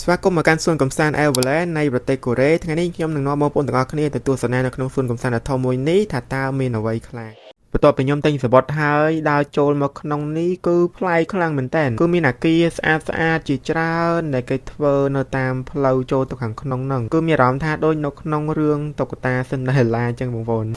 ស្វាគមន៍មកកាន់សួនកំសាន្ត Everland នៃប្រទេសកូរ៉េថ្ងៃនេះខ្ញុំនឹងនាំបងប្អូនទាំងអស់គ្នាទៅទស្សនានៅក្នុងសួនកំសាន្តដ៏ធំមួយនេះថាតើមានអ្វីខ្លះបន្ទាប់ពីខ្ញុំទិញសបុតហើយដើរចូលមកក្នុងនេះគឺប្លែកខ្លាំងមែនតើគឺមានអាគារស្អាតជាច្រើនដែលគេធ្វើនៅតាមផ្លូវចូលទៅខាងក្នុងហ្នឹងគឺមានអារម្មណ៍ថាដូចនៅក្នុងរឿងតុក្កតា Cinderella អញ្ចឹងបងប្អូន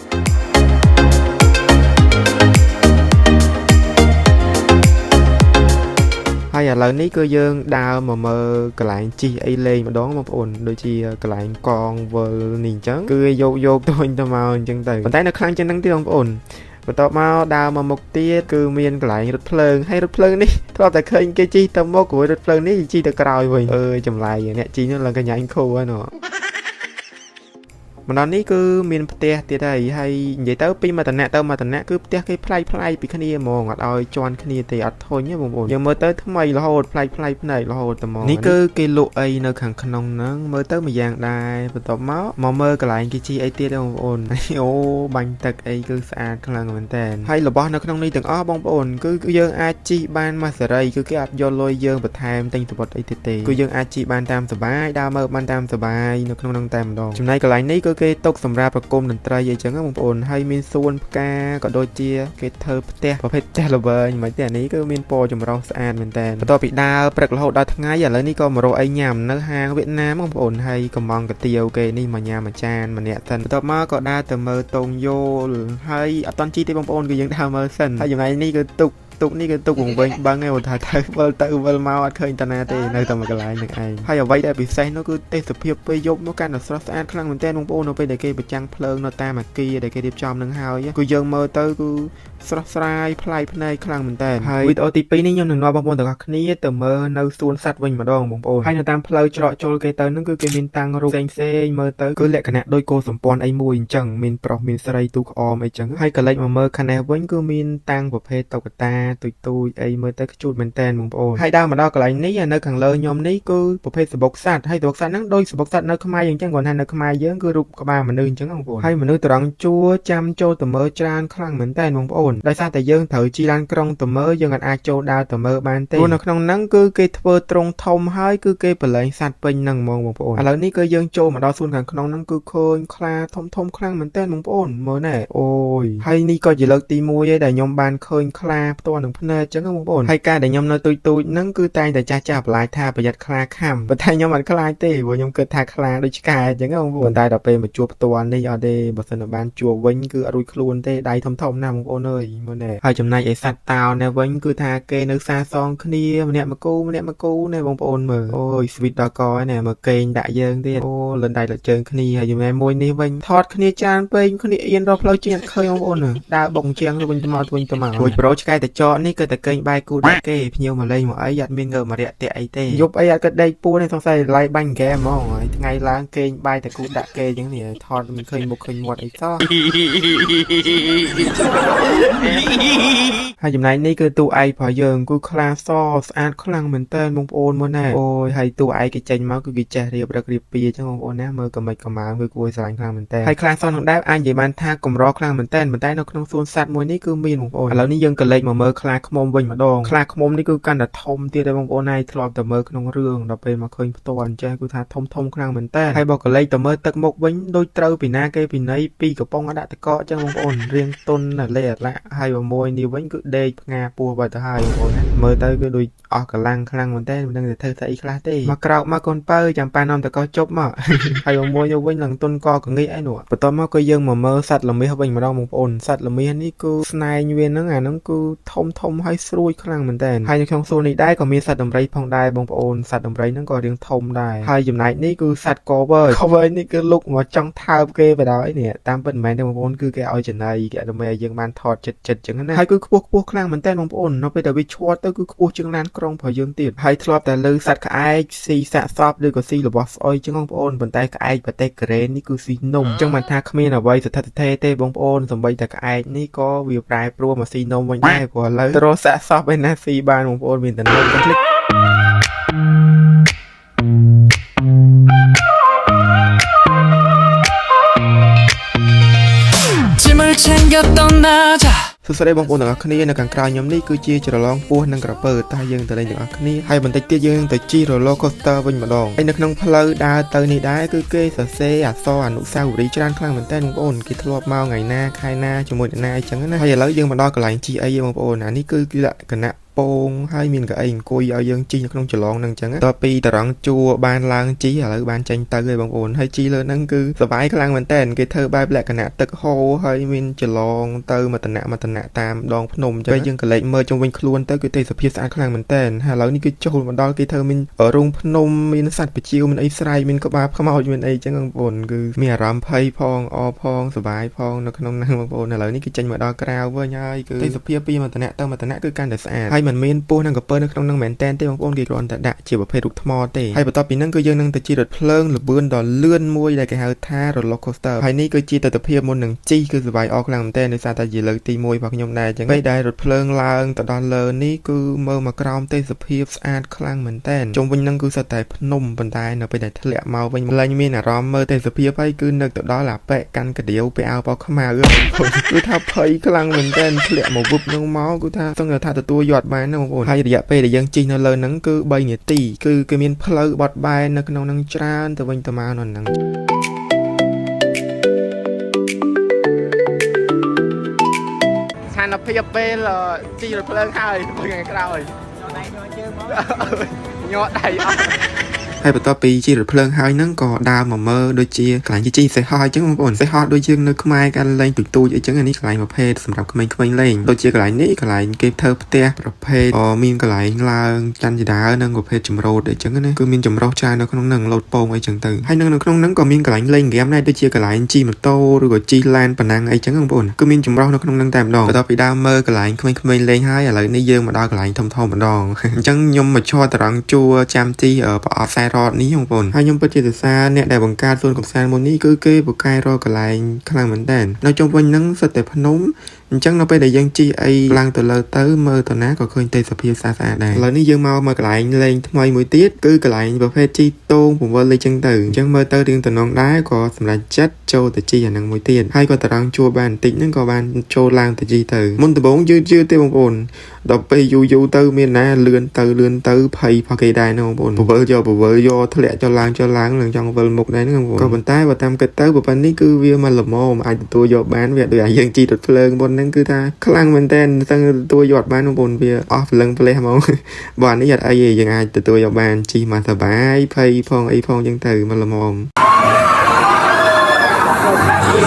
ហើយឥឡូវនេះគឺយើងដើរមកមើលកន្លែងជិះអីលេងម្ដងបងប្អូនដូចជាកន្លែងកងវិលនេះអញ្ចឹងគឺយកទៅវិញទៅមកអញ្ចឹងទៅប៉ុន្តែនៅខាងចឹងហ្នឹងទៀតបងប្អូនបន្ទាប់មកដើរមកមុខទៀតគឺមានកន្លែងរថភ្លើងហើយរថភ្លើងនេះធ្លាប់តែឃើញគេជិះទៅមុខរួចរថភ្លើងនេះជិះទៅក្រោយវិញចម្លែកអ្នកជិះនោះឡើងកញ្ញាញ់ខូហើយណោះម្ដងនេះគឺមានផ្ទះទៀតហើយនិយាយទៅពីមតនៈទៅមតនៈគឺផ្ទះគេប្លែកពីគ្នាហ្មងអត់ឲ្យជន់គ្នាទេអត់ធុញទេបងប្អូនយើងមើលទៅថ្មីរហូតប្លែកភ្នែករហូតតែមកនេះគឺគេលក់អីនៅខាងក្នុងហ្នឹងមើលទៅមួយយ៉ាងដែរបន្ទាប់មកមើលកន្លែងគេជីអីទៀតបងប្អូនអូបាញ់ទឹកអីគឺស្អាតខ្លាំងមែនតើហើយរបស់នៅក្នុងនេះទាំងអស់បងប្អូនគឺយើងអាចជីបានមួយសេរីគឺគេអត់យកលុយយើងបន្ថែមទិញសបុតអីទៀតទេគឺយើងអាចជីបានតាមសបាយដើរមើលបានតាមសបាយនៅក្នុងហ្នឹងតែម្ដងចំណែកកន្លែងនេះគឺគេទុកសម្រាប់ប្រគំតន្ត្រីអីចឹងបងប្អូនហើយមានសួនផ្កាក៏ដូចជាគេធ្វើផ្ទះប្រភេទផ្ទះល្វែងមិនទេអានេះគឺមានពណ៌ចម្រុះស្អាតមែនតើបន្ទាប់ពីដើរព្រឹករហូតដល់ថ្ងៃឥឡូវនេះក៏មករកអីញ៉ាំនៅហាងវៀតណាមបងប្អូនហើយកំងកាទៀវគេនេះមកញ៉ាំមួយចានម្នាក់សិនបន្ទាប់មកក៏ដើរទៅមើលតងយោលហើយអត់តន់ជីទេបងប្អូនគឺយើងដើរមើលសិនហើយចំណែកនេះគឺទុកនេះគឺទុកវងវិញបឹងឯងថាទៅវិលមកអត់ឃើញតាណាទេនៅតែមួយកន្លែងនឹងឯងហើយអ្វីដែលពិសេសនោះគឺទេសភាពពេលយប់នោះកាន់តែស្រស់ស្អាតខ្លាំងមែនទែនបងប្អូននៅពេលដែលគេបញ្ចាំងភ្លើងនៅតាមអគារដែលគេរៀបចំនឹងហើយគឺយើងមើលទៅគឺស្រស់ស្រាយប្លែកភ្នែកខ្លាំងមែនទែនហើយវីដេអូទី2នេះខ្ញុំនឹងនាំបងប្អូនទាំងអស់គ្នាទៅមើលនៅសួនសត្វវិញម្ដងបងប្អូនហើយនៅតាមផ្លូវច្រកចូលគេទៅហ្នឹងគឺគេមានតាំងរូបផ្សេងមើលទៅគឺលក្ខណៈដូចគោសម្ព័ន្ធអីមួយអញ្ចឹងមានប្រុសមានស្រីទូក្អមអីចឹងហើយកលិចមកមើលខាងនេះវិញគឺមានតាំងប្រភេទតុក្កតាទូចអីមើលទៅខ្ជូតមែនតើបងប្អូនហើយដើរមកដល់កន្លែងនេះនៅខាងលើខ្ញុំនេះគឺប្រភេទសបុកសត្វហើយសបុកសត្វហ្នឹងដូចសបុកសត្វនៅខ្មែរអញ្ចឹងគាត់ថានៅខ្មែរយើងគឺរូបក្បាលមនុស្សអញ្ចឹងបងប្អូនហើយមនុស្សត្រង់ជួចាំចូលទៅមើលច្រើនខ្លាំងមែនតើបងប្អូនដោយសារតែយើងត្រូវជិះឡានក្រុងទៅមើលយើងអាចចូលដើរទៅមើលបានទេព្រោះនៅក្នុងហ្នឹងគឺគេធ្វើទ្រង់ធំហើយគឺគេប្រឡែងសត្វពេញហ្នឹងហ្មងបងប្អូនឥឡូវនេះគឺយើងចូលមកដល់សួនខាងក្នុងហ្នឹងគឺឃើញខ្លាធំខ្លាំងមែនតើបងប្អូនមើលណែអូយហើយនេះក៏ជាលើកទី1ឯងដែលខ្ញុំបានឃើញខ្លាផ្ទាល់នឹងភ្នែកអញ្ចឹងបងប្អូនហើយការដែលខ្ញុំនៅទូចហ្នឹងគឺតែងតែចាស់បន្លាយថាប្រយ័ត្នខ្លាខំប៉ុន្តែខ្ញុំអត់ខ្លាចទេព្រោះខ្ញុំគិតថាខ្លាដូចឆ្កែអញ្ចឹងបងប្អូនតែដល់ពេលមកជួបផ្ទាល់នេះអត់ទេបើសិនបានជួបវិញគឺអត់រួចខ្លួនទេដៃធំណាស់បងប្អូនអើយមើលណែហើយចំណែកឯសត្វតោនេះវិញគឺថាគេនៅសាសងគ្នាម្នាក់មកគូណែបងប្អូនមើលអូយស្វីតដល់កឯណែមើលកេងដាក់យើងទៀតអូលិនដៃលិចជើងគ្នាហើយយមែមួយនេះវិញថតគ្នាចានពេកគ្នាអៀនរកផ្លូវជិះអត់ឃើញបងប្អូនដើរបុកជាងទៅវិញទៅមករួចប្រូឆ្កែតចកនេះគឺតែកេងបាយគូដាក់គេភ្ញៀវមកលេងមកអីអត់មានងើមរាក់តាក់អីទេយប់អីអត់ក៏ដេកពួនទេសង្ស័យឡាយបាញ់ហ្គេមហ្មងហើយថ្ងៃឡើងកេងបាយតែគូដាក់គេអញ្ចឹងនេះថតមិនឃើញមុខឃើញមាត់អីសោះហើយចំណែកនេះគឺទូឯករបស់យើងគឺខ្លាសស្អាតខ្លាំងមែនតើបងប្អូនមើលណែអូយហើយទូឯកគេចេញមកគឺគេចេះរៀបពីអញ្ចឹងបងប្អូនណាមើលកំម៉ៅគឺគួរស្រឡាញ់ខ្លាំងមែនតើហើយខ្លាសនឹងដែរអាចនិយាយបានថាកម្រខ្លាំងមែនតើប៉ុន្តែនៅក្នុងសួនសត្វមួយនេះគឺមានបងប្អូនឥឡូវនេះយើងក៏លេចមកមើលខ្លាឃ្មុំវិញម្ដងខ្លាឃ្មុំនេះគឺកាន់តែធំទៀតដែរបងប្អូនណាធ្លាប់តែមើលក្នុងរឿងដល់ពេលមកឃើញផ្ទាល់អញ្ចឹងគឺថាធំខ្លាំងមែនតើហើយបើក៏លេចទៅមើលទឹកមុខវិញដូចត្រូវពីណាគេពីណីពីកំប៉ុងដាក់តកអញ្ចឹងបងប្អូនរៀងទុនលេអាឡាហើយមួយនេះវិញគឺដេកផ្ងាពោះបាត់ទៅហើយបងប្អូនណាមើលទៅគឺដូចអស់កម្លាំងខ្លាំងមែនតើមិនដឹងថាធ្វើស្អីខ្លះទេមកក្រោកមកកូនបើចាំប៉ានាំតកជប់មកហើយមួយយកវិញឡើងទុនកកងាយអីនោះបន្ទាប់មកក៏យើងមកមើលសត្វល្មាសវិញម្ដងបងប្អូនសត្វល្មាសនេះគឺស្នែងវាហ្នឹងអាហ្នឹងគឺធំហើយស្រួយខ្លាំងមែនតើហើយនៅក្នុងសួននេះដែរក៏មានសត្វដំរីផងដែរបងប្អូនសត្វដំរីហ្នឹងក៏រាងធំដែរហើយចំណែកនេះគឺសត្វ cover នេះគឺលុកមកចង់ថើបគេបដ នេះតាមពិតមិនមែនទេបងប្អូនគឺគេឲ្យចំណៃគេដើម្បីឲ្យយើងបានថតចិត្តចឹងណាហើយគឺខ្ពស់ខ្លាំងមែនតើបងប្អូននៅពេលដែលវាឈួតទៅគឺខ្ពស់ជាងឡានក្រុងរបស់យើងទៀតហើយធ្លាប់តែលើសត្វក្អែកស៊ីសាកសពឬក៏ស៊ីរបស់ស្អុយចឹងបងប្អូនប៉ុន្តែក្អែកប្រទេសកូរ៉េនេះគឺស៊ីនំចឹងមិនថាគ្មានអ្វីស្ថិតស្ថេរទេបងប្អូនសម្បីតែក្អែកនេះក៏វាប្រែប្រួលមកស៊ីនំវិញដែរព្រោះឥឡូវទៅរកសាកសពឯណាស៊ីបានបងប្អូនមានតែនំកុំភ្លេចស សួស្តីបងប្អូនទាំងអស់គ្នានៅខាងក្រៅខ្ញុំនេះគឺជាច្រឡងពោះនិងក្រពើតែយើងទៅលេងទាំងអស់គ្នាហើយបន្តិចទៀតយើងទៅជិះ roller coaster វិញម្ដងហើយនៅក្នុងផ្លូវដើរទៅនេះដែរគឺគេសរសេរអក្សរអនុស្សាវរីយ៍ច្រើនខ្លាំងមែនតើបងប្អូនគេធ្លាប់មកថ្ងៃណាខែណាជាមួយអ្នកណាអញ្ចឹងណាហើយឥឡូវយើងមកដល់កន្លែង GA បងប្អូនអានេះគឺលក្ខណៈពងហើយមានកៅអីអង្គុយឲ្យយើងជិះនៅក្នុងចលងហ្នឹងអញ្ចឹងតពីតារងជួរបានឡើងជិះឥឡូវបានចេញទៅហើយបងប្អូនហើយជិះលើហ្នឹងគឺសប្បាយខ្លាំងមែនតើគេធ្វើបែបលក្ខណៈទឹកហូរហើយមានចលងទៅមតនៈតាមដងភ្នំអញ្ចឹងយើងក៏លេចមើលជុំវិញខ្លួនទៅគឺទេសភាពស្អាតខ្លាំងមែនតើហើយឥឡូវនេះគឺចូលមកដល់គេធ្វើមានរូងភ្នំមានសត្វបជាវមានអីស្រែកមានក្បាលខ្មោចមានអីអញ្ចឹងបងប្អូនគឺមានអារម្មណ៍ភ័យផងអផងសប្បាយផងនៅក្នុងហ្នឹងបងប្អូនឥឡូវនេះគឺចេញមកដល់ក្រៅវិញហើយគឺទេសភាពពីមតនៈទៅមតនៈគឺកាន់តែស្អាតហើយមិនមានពោះនិងក្រពើនៅក្នុងនឹងមែនតែនទេបងប្អូនគេគ្រាន់តែដាក់ជាប្រភេទរូបថ្មទេហើយបន្ទាប់ពីហ្នឹងគឺយើងនឹងទៅជិះរថភ្លើងលបឿនដ៏លឿនមួយដែលគេហៅថា roller coaster ហើយនេះគឺជាទស្សនវិជ្ជាមុននឹងជិះគឺសប្បាយអរខ្លាំងមែនតែនដោយសារតែជាលើកទី1របស់ខ្ញុំដែរអញ្ចឹងពេលដែលរថភ្លើងឡើងទៅដល់លើនេះគឺមើលមកក្រោមទេសភាពស្អាតខ្លាំងមែនតែនជុំវិញហ្នឹងគឺសុទ្ធតែភ្នំប៉ុន្តែនៅពេលដែលធ្លាក់មកវិញឡើងមានអារម្មណ៍មើលទេសភាពហើយគឺនឹកទៅដល់អាប៉ែកកាន់កាដៀវពេលអោបោខ្មៅគឺថាភ័យខ្លាំងមែនតែនធ្លាក់មកវឹបហ្នឹងមកគឺថាសឹងថាទទួលយកបានណាបងប្អូនហើយរយៈពេលដែលយើងជិះនៅលើហ្នឹងគឺ3នាទីគឺគេមានផ្លូវបត់បែននៅក្នុងហ្នឹងច្រើនទៅវិញទៅមកនៅហ្នឹងស្ថានភាពពេលជិះរថភ្លើងហើយថ្ងៃក្រោយញ័រដៃអស់ហើយបន្ទាប់ពីជិះរថភ្លើងហើយហ្នឹងក៏ដើរមកមើលដូចជាកន្លែងជិះសេះហោះអញ្ចឹងបងប្អូនសេះហោះដូចយើងនៅខ្មែរកាន់លេងទូចអញ្ចឹងនេះកន្លែងប្រភេទសម្រាប់ក្មេងៗលេងដូចជាកន្លែងនេះកន្លែងគេធ្វើផ្ទះប្រភេទមានកន្លែងឡើងច័ន្ទជាដើនិងប្រភេទចម្រោតអញ្ចឹងណាគឺមានចម្រោះច្រើននៅក្នុងហ្នឹងលោតពងអីចឹងទៅហើយនៅក្នុងហ្នឹងក៏មានកន្លែងលេងហ្គេមដែរដូចជាកន្លែងជិះម៉ូតូឬក៏ជិះឡានប៉ណ្ណាំងអីចឹងបងប្អូនគឺមានចម្រោះនៅក្នុងហ្នឹងតែម្ដងបន្ទាប់ពីដើរមើលកន្លែងក្មេងៗលេងហើយឥឡូវនេះយើងមកដល់កន្លែងធំៗម្ដងអញ្ចឹងខ្ញុំមកឈរតារាងជួរចាំទីប្រអប់ខ្សែរ៉តនេះបងប្អូនហើយខ្ញុំពិតជាសរសើរអ្នកដែលបង្កើតសួនកំសាន្តមួយនេះគឺគេពូកែរកកន្លែងខ្លាំងមែនតើនៅជុំវិញហ្នឹងសិតតែភ្នំអញ្ចឹងនៅពេលដែលយើងជិះអីឡើងទៅលើទៅមើលទៅណាក៏ឃើញទេសភាពស្អាតៗដែរឥឡូវនេះយើងមកកន្លែងលេងថ្មីមួយទៀតគឺកន្លែងប្រភេទជិះតោងពង្វិលអីចឹងទៅអញ្ចឹងមើលទៅរៀងតំណងដែរក៏សម្រាប់ចិត្តចូលទៅជិះអាហ្នឹងមួយទៀតហើយក៏តារាងជួរបានបន្តិចហ្នឹងក៏បានចូលឡើងទៅជិះទៅមុនដំបូងយឺតទេបងប្អូនដល់ពេលយូរទៅមានណាលឿនទៅភ័យផកគេដែរណាបងប្អូនពង្វិលយកធ្លាក់ចុះឡើងនឹងចង់វិលមុខដែរហ្នឹងបងប្អូនក៏ប៉ុន្តែបើតាមគិតទៅប្រហែលនេះគឺវាមកល្មមអាចទទួលយកបានវាដូចយើងជិះរថភ្លើងមុនហ្នឹងគឺថាខ្លាំងមែនតើសឹងទទួលយកបានបងប្អូនវាអស់ព្រលឹងផ្លេសហ្មងបើអានេះអត់អីទេយើងអាចទទួលយកបានជិះមកសប្បាយភ័យផងអីផងចឹងទៅមកល្មម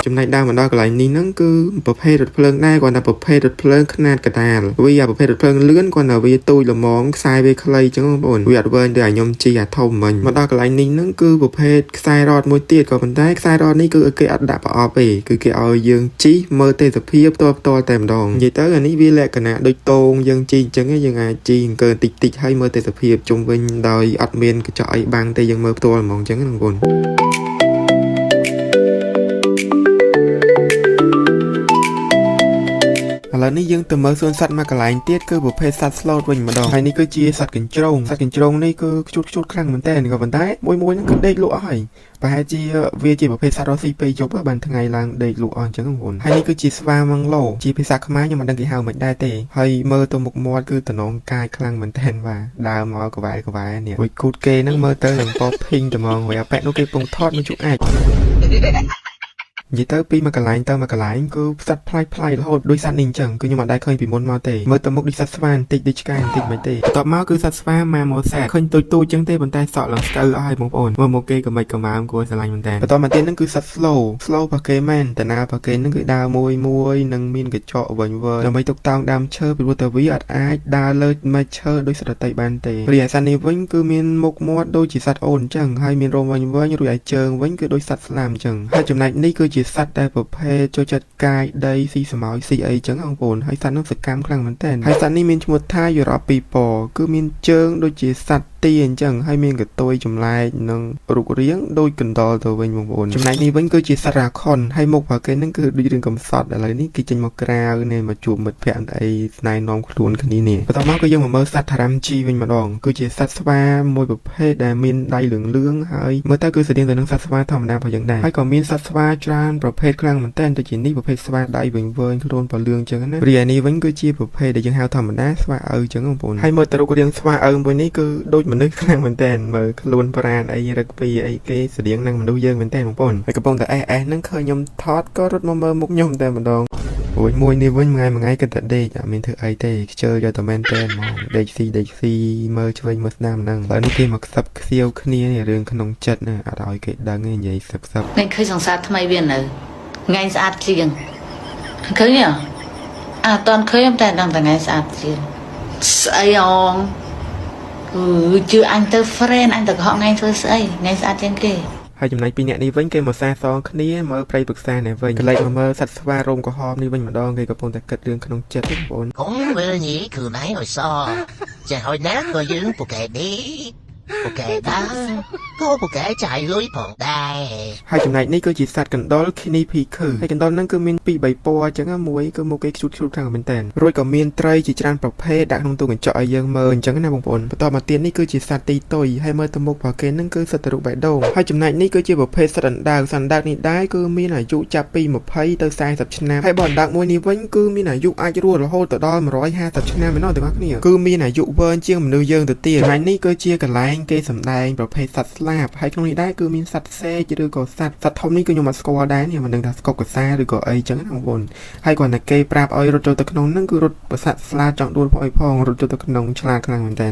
ចំណែកដើមមកដល់កន្លែងនេះហ្នឹងគឺប្រភេទរថភ្លើងដែរគាត់ថាប្រភេទរថភ្លើងខ្នាតកដាលវាប្រភេទរថភ្លើងលឿនគាត់ថាវាទូចល្មមខ្សែវាខ្លីចឹងបងប្អូនវាអត់វែងដូចឲ្យខ្ញុំជិះអាធំមិញមកដល់កន្លែងនេះហ្នឹងគឺប្រភេទខ្សែរ៉តមួយទៀតក៏ប៉ុន្តែខ្សែរ៉តនេះគឺគេអត់ដាក់ប្រអប់ទេគឺគេឲ្យយើងជិះមើលទេសភាពផ្ទាល់តែម្ដងនិយាយទៅអានេះវាលក្ខណៈដូចតោងយើងជិះអញ្ចឹងយើងអាចជិះអង្គើតិចហើយមើលទេសភាពជុំវិញដោយអត់មានកញ្ចក់អីបាំងទេយើងមើលផ្ទាល់ហ្មងអញ្ចឹងណាបងប្អូនឥឡូវនេះយើងទៅមើលសួនសត្វមកកន្លែងទៀតគឺប្រភេទសត្វស្លូតវិញម្ដងហើយនេះគឺជាសត្វកញ្ជ្រោងនេះគឺខ្ជូតខ្លាំងមែនតើក៏ប៉ុន្តែមួយហ្នឹងគឺដេកលក់ហើយប្រហែលជាវាជាប្រភេទសត្វរស់ស៊ីពេលយប់បានថ្ងៃឡើងដេកលក់អស់អញ្ចឹងបងប្អូនហើយនេះគឺជាស្វាមឹងឡូជាភាសាខ្មែរខ្ញុំមិនដឹងគេហៅមិនដែរទេហើយមើលទៅមុខមាត់គឺតំណងកាយខ្លាំងមែនតើបាទដើរមកកវ៉ែនេះរួចគូតគេហ្នឹងមើលទៅនឹងពណ៌ភីងត្មងហើយអាប៉ែកនោះគេពងថតមកជក់អាចនិយាយទៅពីមួយកន្លែងទៅមួយកន្លែងគឺសត្វផ្លែរហូតដូចសត្វនេះអញ្ចឹងគឺខ្ញុំអត់ដែលឃើញពីមុនមកទេមើលទៅមុខដូចសត្វស្វាបន្តិចដូចឆ្កែបន្តិចមិនទេបន្ទាប់មកគឺសត្វស្វាម៉ាម៉ូសាឃើញទូចអញ្ចឹងទេប៉ុន្តែសក់ឡើងស្ទើរអស់ហើយបងប្អូនមើលមកគេក៏មិនកម្រើមគួរស្រឡាញ់មែនតើបន្ទាប់មកទៀតហ្នឹងគឺសត្វ slow ប៉ាគេមែនតាណាប៉ាគេហ្នឹងគឺដើរមួយនឹងមានកញ្ចក់វិញវើដើម្បីទុកតោងដើមឈើពីព្រោះតែវាអត់អាចដើរលើមែកឈើដូចសត្វដទៃបានទេរីឯសត្វនេះវិញគឺមានមុខមាត់ដូចជាសត្វអូនអញ្ចឹងហើយមានរោមវិញរួចឯជើងវិញគឺដូចសត្វស្លាមអញ្ចឹងហើយចំណែកនេះគឺជាសត្វដែលប្រភេទចូលចិត្តកាយដីស៊ីស្មោចស៊ីអីចឹងបងប្អូនហើយសត្វនោះសកម្មខ្លាំងមែនតើហើយសត្វនេះមានឈ្មោះថាយូរ៉ាពីប៉គឺមានជើងដូចជាសត្វ ទាអញ្ចឹងហើយមានកតុយចម្លែកនឹងរូបរាងដូចកណ្ដុរទៅវិញបងប្អូនចំណែកនេះវិញគឺជាសត្វរ៉ាខុនហើយមុខរបស់គេហ្នឹងគឺដូចរឿងកំសត់ឥឡូវនេះគេចេញមកក្រៅនេះមកជួបមិត្តភក្តិអីស្នេហ៍នាំខ្លួនគ្នានេះបន្តមកគឺយើងមកមើលសត្វថារ៉ាំជីវិញម្ដងគឺជាសត្វស្វាមួយប្រភេទដែលមានដៃលឿងៗហើយមើលទៅគឺស្តៀងទៅនឹងសត្វស្វាធម្មតាផងយ៉ាងដែរហើយក៏មានសត្វស្វាច្រើនប្រភេទខ្លាំងមែនទែនដូចជានេះប្រភេទស្វាដៃវែងៗខ្លួនពណ៌លឿងអញ្ចឹងណារីឯនេះវិញគឺជាប្រភេទដែលយើងហៅធម្មតាស្វាឪអញ្ចឹងបងប្អូនហើយមើលទៅរូបរាងស្វាឪមួយនេះគឺដូចមនុស្សខ្លាំងមែនទែនមើលខ្លួនប្រាណអីរឹកពីអីគេស្តៀងនឹងមនុស្សយើងមែនទែនបងប្អូនហើយកំពុងតែហ្នឹងឃើញខ្ញុំថតក៏រត់មកមើលមុខខ្ញុំតែម្ដងរួចមួយនេះវិញថ្ងៃគិតតែដេកអត់មានធ្វើអីទេខ្ជិលយកតែមែនទែនហ្មងដេកស៊ីមើលឆ្វេងមើលស្ដាំហ្នឹងបើនេះគេមកខ្សឹបខ្សៀវគ្នារឿងក្នុងចិត្តណាអត់ឲ្យគេដឹងទេនិយាយខ្សឹបថ្ងៃឃើញសង្សារថ្មីវានៅថ្ងៃស្អាតជាងឃើញអត់តន់ឃើញតែដឹងតែថ្ងៃស្អាតជាងស្អីអងជឿអញទៅ friend អញទៅកុហកថ្ងៃធ្វើស្អីថ្ងៃស្អាតជាងគេហើយចំណែកពីអ្នកនេះវិញគេមកសាសងគ្នាមើលព្រៃពឹក្សានេះវិញកន្លែងមកមើលសត្វស្វារោមក្រហមនេះវិញម្ដងគេកំពុងតែគិតរឿងក្នុងចិត្តបងប្អូនcũng vừa nhỉ cứ nãy hồi so chạy hồi nát rồi dương bộ kệ đi bộ kệ đó có bộ kệ chạy lưới phòng đai ហើយចំណែកនេះគឺជាសត្វកណ្ដុរគីនីភីខឺហើយកណ្ដុរហ្នឹងគឺមាន2 3ពណ៌អញ្ចឹងមួយគឺមកគេខ្ជូតខាងមែនតើរួចក៏មានត្រីជាច្រើនប្រភេទដាក់ក្នុងទូកញ្ចក់ឲ្យយើងមើលអញ្ចឹងណាបងប្អូនបន្តមកទៀតនេះគឺជាសត្វទីតុយហើយមើលទៅមុខរបស់គេហ្នឹងគឺសត្វរូបបេះដូងហើយចំណែកនេះគឺជាប្រភេទសត្វអណ្ដើកសត្វអណ្ដើកនេះដែរគឺមានអាយុចាប់ពី20ទៅ40ឆ្នាំហើយបើអណ្ដើកមួយនេះវិញគឺមានអាយុអាចរស់រហូតដល់150ឆ្នាំឯណោះទាំងអស់គ្នាគឺមានអាយុវែងជាងមនុស្សយើងទៅទៀតចំណែកនេះគឺជាកន្លែងគេសម្ដែងប្រភេទសត្វស្លាបហើយក្នុងនេះដែរគឺមានសត្វសេកឬក៏សត្វធំនេះគឺខ្ញុំអត់ស្គាល់ដែរនេះមិនដឹងថាស្កុកកសាឬក៏អីចឹងណាបងប្អូនហើយគាត់តែគេប្រាប់ឲ្យរត់ចូលទៅក្នុងហ្នឹងគឺរត់ប្រសាទស្លាចង់ដួលផងអីផងរត់ចូលទៅក្នុងឆ្លាតខ្លាំងមែនតើ